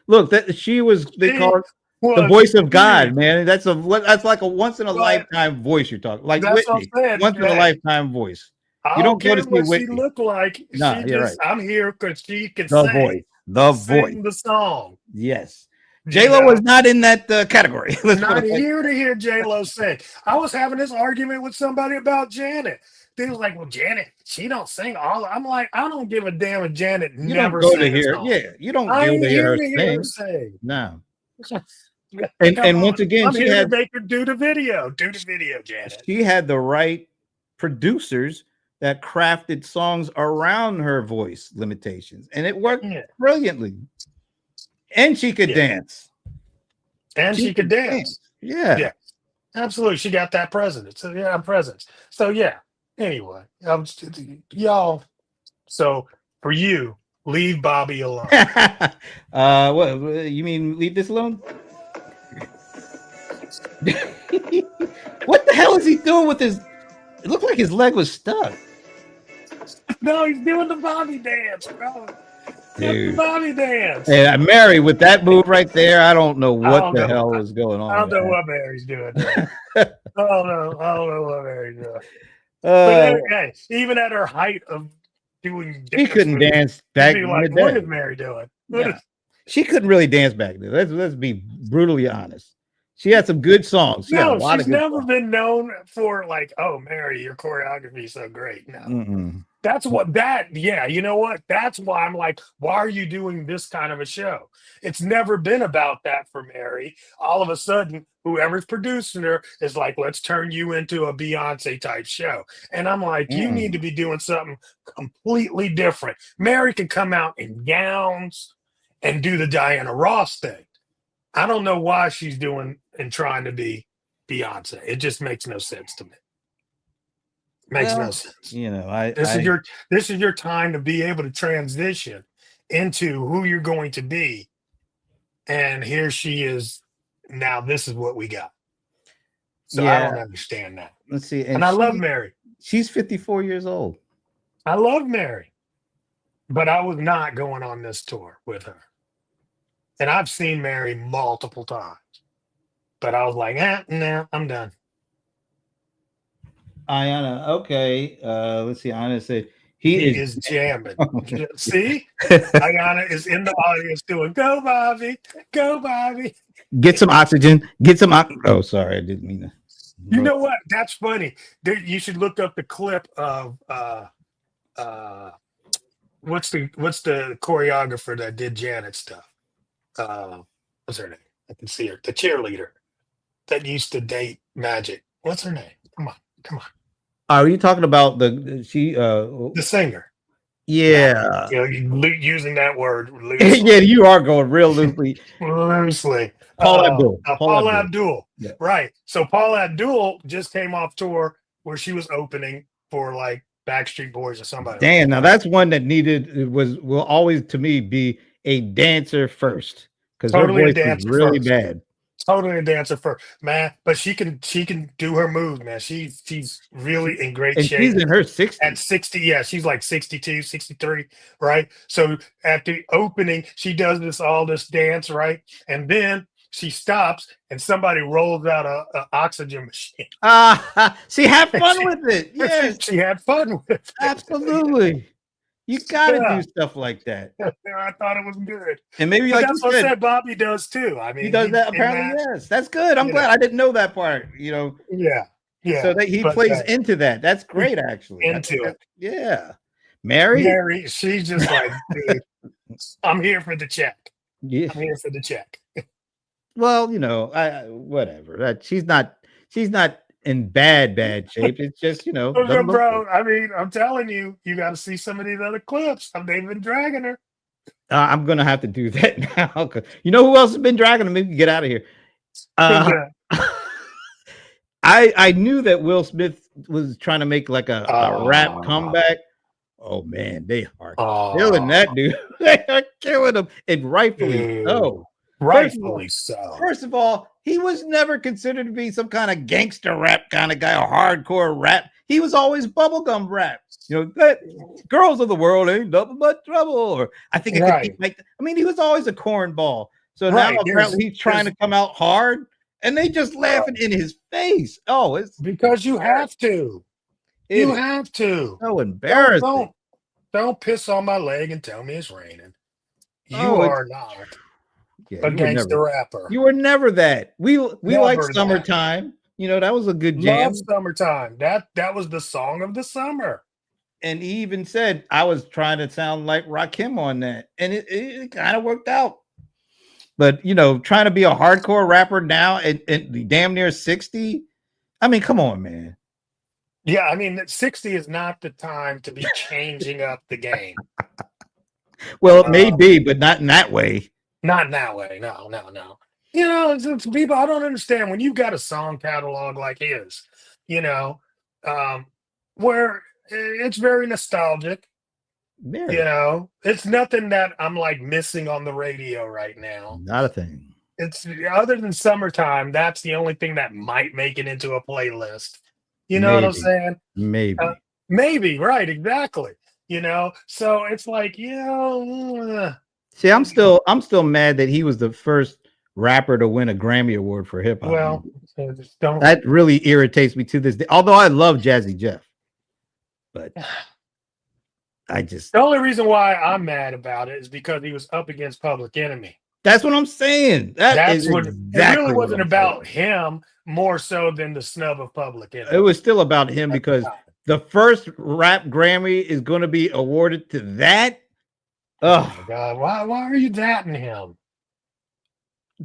Look, she was. They call it the voice of God, man. That's like a once in a lifetime voice you're talking. Like Whitney, once in a lifetime voice. You don't go to see what Whitney. She look like. No, you're right. I'm here because she can sing the song. Yes. J-Lo was not in that category. Not here to hear J-Lo sing. I was having this argument with somebody about Janet. They was like, "Well, Janet, she don't sing all." I'm like, I don't give a damn if Janet never go to hear. Yeah, you don't go to hear her sing. No. And once again, she had make her do the video. Do the video, Janet. She had the right producers that crafted songs around her voice limitations, and it worked brilliantly. And she could dance. And she could dance. Yeah. Yeah. Absolutely. She got that presence. So yeah, presence. So yeah. Anyway, y'all. So for you, leave Bobby alone. What you mean leave this alone? What the hell is he doing with his? It looked like his leg was stuck. No, he's doing the Bobby dance, bro. Dude. Bobby dance. And Mary, with that move right there, I don't know what the hell is going on. I don't know what Mary's doing. I don't know what Mary's doing. But hey, even at her height of doing, she couldn't dance back in the day. What is Mary doing? She couldn't really dance back then. Let's be brutally honest. She had some good songs. She's never been known for like, oh, Mary, your choreography is so great. No. That's what that, yeah, you know what? That's why I'm like, why are you doing this kind of a show? It's never been about that for Mary. All of a sudden, whoever's producing her is like, let's turn you into a Beyonce type show. And I'm like, you need to Mm-mm. be doing something completely different. Mary can come out in gowns and do the Diana Ross thing. I don't know why she's doing and trying to be Beyonce. It just makes no sense to me. Makes no Well, sense. you know, This is your time to be able to transition into who you're going to be. And here she is. Now this is what we got. So I yeah. don't understand that. Let's see, And and I love Mary. she's 54 years old. I love Mary. But I was not going on this tour with her. And I've seen Mary multiple times. But I was like, nah, I'm done. Ayana, okay. Let's see. Ayana said He he is jamming. is. See? Ayana is in the audience doing, go, Bobby. Go, Bobby. Get some oxygen. Get some. Oh, sorry, I didn't mean to. You know what? That's funny. You should look up the clip of what's the choreographer that did Janet stuff? What's her name? I can see her. The cheerleader that used to date Magic. What's her name? Come on. Are you talking about the The singer. Yeah. Using that word loosely. Yeah, you are going real loosely. Loosely. Paul Abdul. Paul Abdul. Yeah. Right. So Paul Abdul just came off tour where she was opening for like Backstreet Boys or somebody. Damn, now that's one that will always to me be a dancer first because Totally her a voice is dancer really first. bad. Totally a dancer for man, but she can do her moves, man. She's really in great And shape. she's in her 60s. At 60, yeah, she's like 62, 63, right? So at the opening, she does all this dance, right? And then she stops and somebody rolls out a oxygen machine. See, have fun with it. Yes, She had fun with it. absolutely. You gotta do stuff like that. I thought it was good. And maybe But like that's you what I said, said Bobby does too. I mean, he does that apparently. Yes, that's good. I'm glad I didn't know that part. Yeah. So that he plays into that. That's great, actually. Into it. Yeah. Mary, she's just like, dude, I'm here for the check. Yeah. I'm here for the check. Well, whatever. That she's not in bad shape. It's just, bro. I mean, I'm telling you, you got to see some of these other clips. They've been dragging her. I'm gonna have to do that now. You know who else has been dragging her? Maybe get out of here. I knew that Will Smith was trying to make like a rap comeback. Oh man, they are killing that dude. They are killing him, and rightfully so. Rightfully so. First of all, he was never considered to be some kind of gangster rap kind of guy or hardcore rap. He was always bubblegum rap. That girls of the world ain't nothing but trouble. Or I think he was always a cornball. So now apparently he's trying to come out hard, and they just laughing in his face. Oh, it's because you have to. You have to. So embarrassing. Don't piss on my leg and tell me it's raining. You are not. Yeah, a gangster rapper. You were never that. We like Summertime. That was a good jam. Love Summertime. That was the song of the summer. And he even said I was trying to sound like Rakim on that, and it kind of worked out. But trying to be a hardcore rapper now and damn near 60. I mean, come on, man. Yeah, I mean, 60 is not the time to be changing up the game. Well, it may be, but not in that way. Not in that way. No. It's people, I don't understand when you've got a song catalog like his, where it's very nostalgic. Very. It's nothing that I'm like missing on the radio right now. Not a thing. It's other than Summertime. That's the only thing that might make it into a playlist. You know what I'm saying? Maybe. Maybe. Right. Exactly. So it's like, See, I'm still mad that he was the first rapper to win a Grammy Award for hip hop. Well, that really irritates me to this day. Although I love Jazzy Jeff, but the only reason why I'm mad about it is because he was up against Public Enemy. That's what I'm saying. That's what it really wasn't about him more so than the snub of Public Enemy. It was still about him because the first rap Grammy is going to be awarded to that. Oh my Oh, God. Why are you thatting him?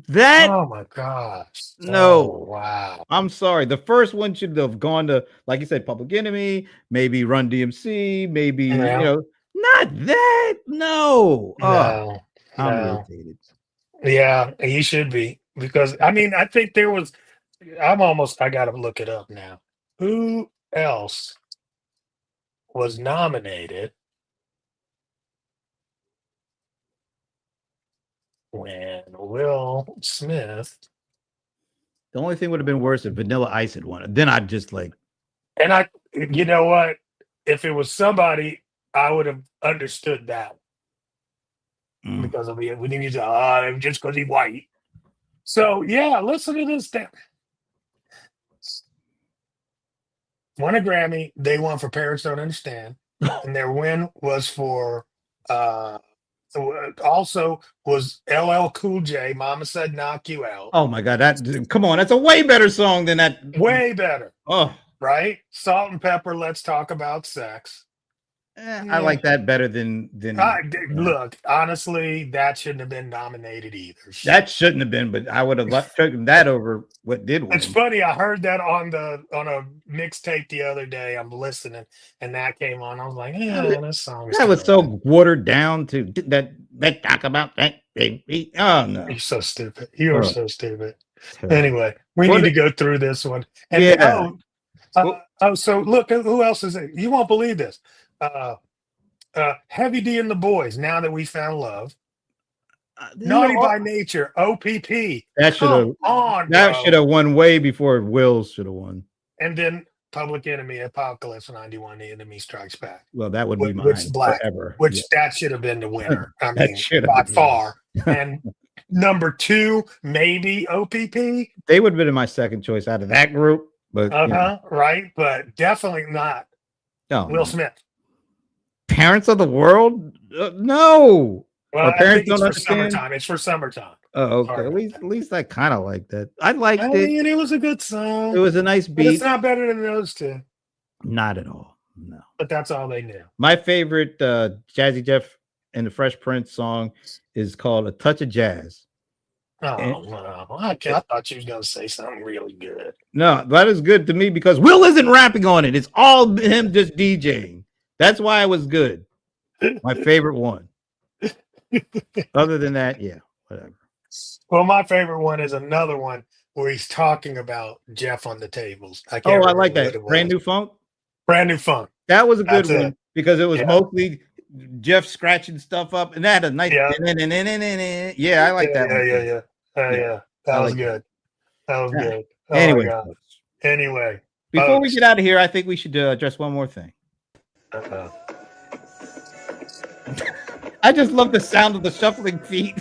that Oh my gosh. Oh no. wow. I'm sorry. The first one should have gone to, like you said, Public Enemy, maybe Run DMC, maybe Yeah. not that. No. Oh, No. I'm No. irritated. Yeah, he should be because I mean I think there was. I gotta look it up now. Who else was nominated when Will Smith? The only thing would have been worse if Vanilla Ice had won it. Then I'd just like, And you know what? If it was somebody, I would have understood that mm. because of the we need to just because he's white. So yeah, listen to this. Won a Grammy. They won for Parents Don't Understand, and their win was for uh also was LL Cool J. Mama Said Knock You Out. Oh my God, that come on, that's a way better song than that. Way better, Oh, right? Salt and Pepper. Let's Talk About Sex. I like that better than Look, honestly, that shouldn't have been nominated either. that shouldn't have been, but I would have chosen that over what did win. It's funny. I heard that on a mixtape the other day. I'm listening, and that came on. I was like, "Yeah, this song." That was so watered down to that. Let's talk about that, baby. Oh no, You're so stupid. You are so stupid. Terrible. Anyway, we need to go through this one. And Yeah. So look at who else is it. You won't believe this. Heavy D and the Boys. Now that we found love. Naughty by Nature. OPP. That should have on. That should have won way before Wills should have won. And then Public Enemy, Apocalypse 91, The Enemy Strikes Back. Well, that would be mine which black, forever. Which that should have been the winner. I mean, should by far. And number 2, maybe OPP. They would have been my second choice out of that group. But right, but definitely not Will Smith. Parents of the World? No. Well, parents don't understand. Summertime. It's for summertime. Oh, okay. At least I kind of liked that. I liked it. And it was a good song. It was a nice beat. But it's not better than those two. Not at all. No. But that's all they knew. My favorite Jazzy Jeff and the Fresh Prince song is called "A Touch of Jazz." Oh, no. I thought you was going to say something really good. No, that is good to me because Will isn't rapping on it. It's all him just DJing. That's why it was good. My favorite one. Other than that, yeah, whatever. Well, my favorite one is another one where he's talking about Jeff on the tables. I like that. Brand New Funk. Brand New Funk. That was a good one because it was mostly Jeff scratching stuff up, and that had a nice. Yeah, I like that one. Yeah. That was good. That was good. Anyway, before we get out of here, I think we should address one more thing. I just love the sound of the shuffling feet.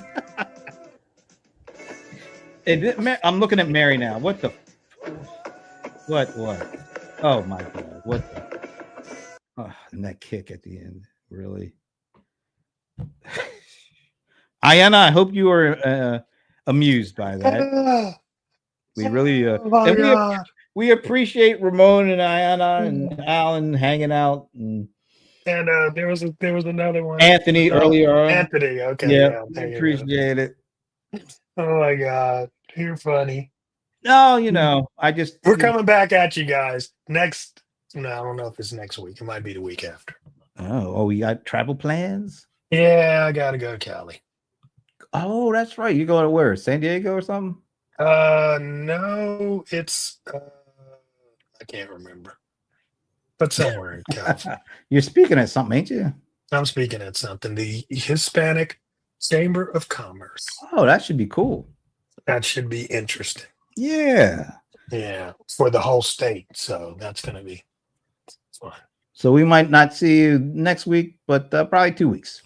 I'm looking at Mary now. What? Oh my God! What the? Oh, and that kick at the end, really. Ayanna, I hope you are amused by that. We really, we appreciate Ramon and Ayanna and Alan hanging out and. And there was another one. Anthony earlier on. Anthony, okay. Yeah, appreciate it. Oh my God, you're funny. No, we're coming back at you guys next. No, I don't know if it's next week. It might be the week after. Oh, we got travel plans? Yeah, I gotta go to Cali. Oh, that's right. You going to where? San Diego or something? No, it's I can't remember. But somewhere in California. You're speaking at something, ain't you? I'm speaking at something. The Hispanic Chamber of Commerce. Oh, that should be cool. That should be interesting. Yeah. Yeah, for the whole state. So that's going to be fun. So we might not see you next week, but probably 2 weeks.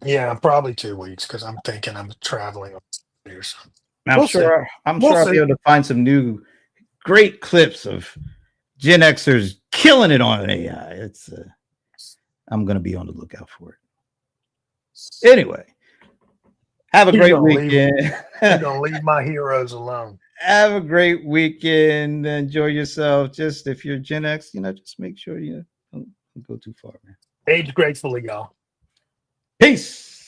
Yeah, probably 2 weeks because I'm thinking I'm traveling or something. I'm sure I'll be able to find some new great clips of Gen Xers killing it on AI. It's I'm gonna be on the lookout for it. Anyway, have a great weekend. You're gonna leave my heroes alone. Have a great weekend. Enjoy yourself. Just if you're Gen X, just make sure you Don't go too far, man. Age gracefully, y'all. Peace.